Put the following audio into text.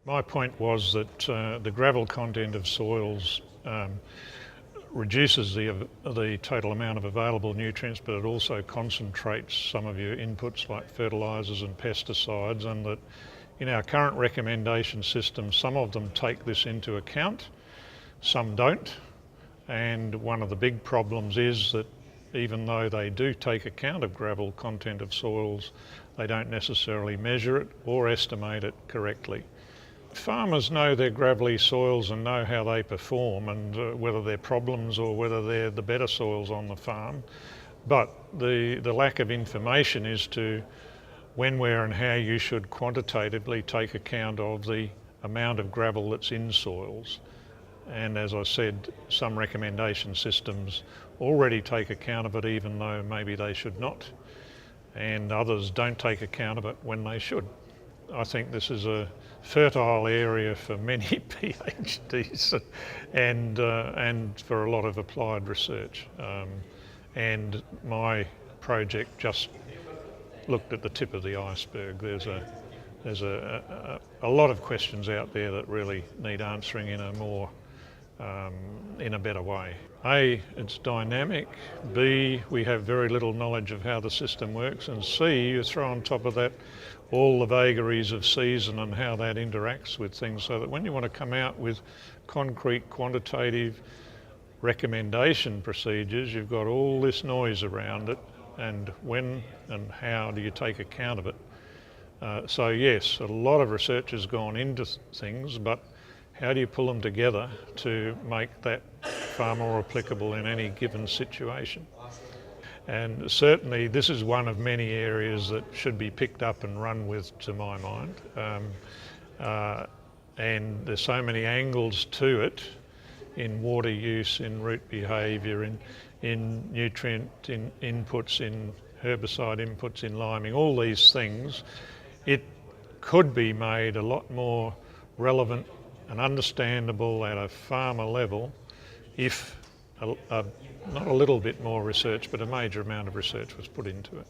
My point was that the gravel content of soils reduces the total amount of available nutrients, but it also concentrates some of your inputs like fertilisers and pesticides, and that in our current recommendation system, some of them take this into account, some don't. And one of the big problems is that even though they do take account of gravel content of soils, they don't necessarily measure it or estimate it correctly. Farmers know their gravelly soils and know how they perform, and whether they're problems or whether they're the better soils on the farm. But the lack of information is to when, where and how you should quantitatively take account of the amount of gravel that's in soils. And as I said, some recommendation systems already take account of it even though maybe they should not, and others don't take account of it when they should. I think this is a fertile area for many PhDs and for a lot of applied research. And my project just looked at the tip of the iceberg. There's a lot of questions out there that really need answering in a more in a better way. A, it's dynamic. B, we have very little knowledge of how the system works. And C, you throw on top of that all the vagaries of season and how that interacts with things, so that when you want to come out with concrete, quantitative recommendation procedures, you've got all this noise around it, and when and how do you take account of it? So yes, a lot of research has gone into things, but how do you pull them together to make that far more applicable in any given situation? And certainly this is one of many areas that should be picked up and run with, to my mind. And there's so many angles to it, in water use, in root behaviour, in nutrient inputs, in herbicide inputs, in liming, all these things. It could be made a lot more relevant and understandable at a farmer level if not a little bit more research, but a major amount of research was put into it.